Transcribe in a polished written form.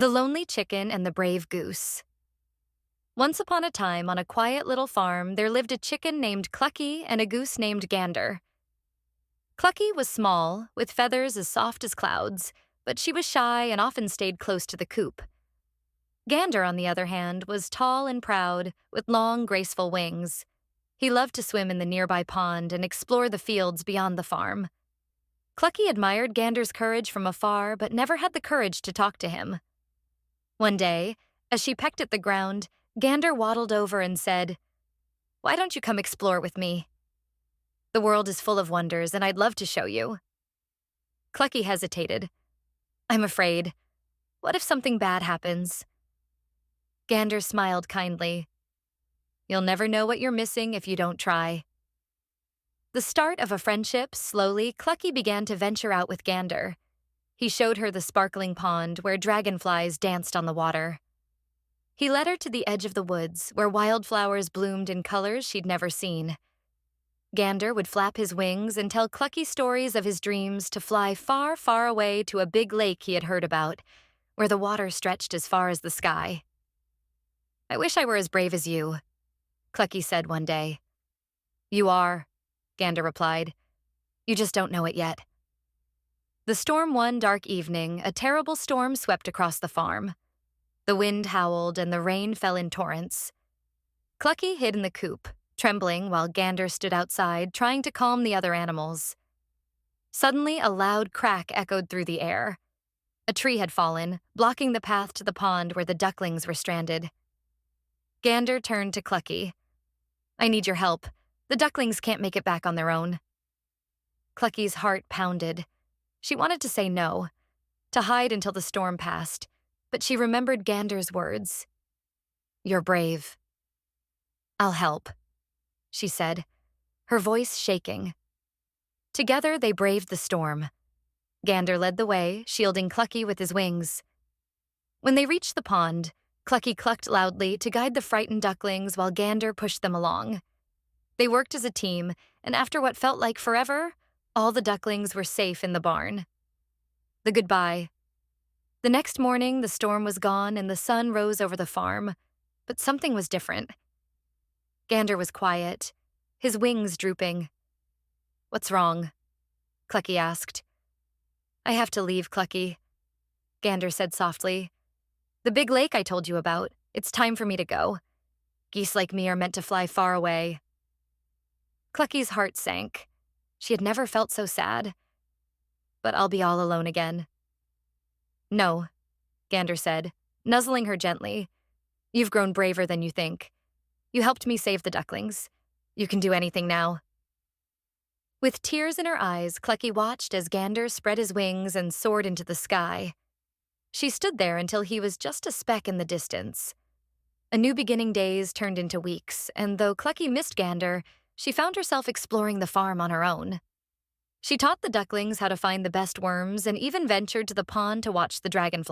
The Lonely Chicken and the Brave Goose. Once upon a time, on a quiet little farm, there lived a chicken named Clucky and a goose named Gander. Clucky was small, with feathers as soft as clouds, but she was shy and often stayed close to the coop. Gander, on the other hand, was tall and proud, with long, graceful wings. He loved to swim in the nearby pond and explore the fields beyond the farm. Clucky admired Gander's courage from afar, but never had the courage to talk to him. One day, as she pecked at the ground, Gander waddled over and said, "Why don't you come explore with me? The world is full of wonders, and I'd love to show you." Clucky hesitated. "I'm afraid. What if something bad happens?" Gander smiled kindly. "You'll never know what you're missing if you don't try." The start of a friendship, slowly, Clucky began to venture out with Gander. He showed her the sparkling pond where dragonflies danced on the water. He led her to the edge of the woods, where wildflowers bloomed in colors she'd never seen. Gander would flap his wings and tell Clucky stories of his dreams to fly far, far away to a big lake he had heard about, where the water stretched as far as the sky. "I wish I were as brave as you," Clucky said one day. "You are," Gander replied. "You just don't know it yet." The storm one dark evening, a terrible storm swept across the farm. The wind howled and the rain fell in torrents. Clucky hid in the coop, trembling while Gander stood outside, trying to calm the other animals. Suddenly, a loud crack echoed through the air. A tree had fallen, blocking the path to the pond where the ducklings were stranded. Gander turned to Clucky. "I need your help. The ducklings can't make it back on their own." Clucky's heart pounded. She wanted to say no, to hide until the storm passed, but she remembered Gander's words. "You're brave." "I'll help," she said, her voice shaking. Together, they braved the storm. Gander led the way, shielding Clucky with his wings. When they reached the pond, Clucky clucked loudly to guide the frightened ducklings while Gander pushed them along. They worked as a team, and after what felt like forever, all the ducklings were safe in the barn. The goodbye. The next morning, the storm was gone and the sun rose over the farm, but something was different. Gander was quiet, his wings drooping. "What's wrong?" Clucky asked. "I have to leave, Clucky," Gander said softly. "The big lake I told you about, it's time for me to go. Geese like me are meant to fly far away." Clucky's heart sank. She had never felt so sad. "But I'll be all alone again." "No," Gander said, nuzzling her gently. "You've grown braver than you think. You helped me save the ducklings. You can do anything now." With tears in her eyes, Clucky watched as Gander spread his wings and soared into the sky. She stood there until he was just a speck in the distance. A new beginning days turned into weeks, and though Clucky missed Gander, she found herself exploring the farm on her own. She taught the ducklings how to find the best worms and even ventured to the pond to watch the dragonflies.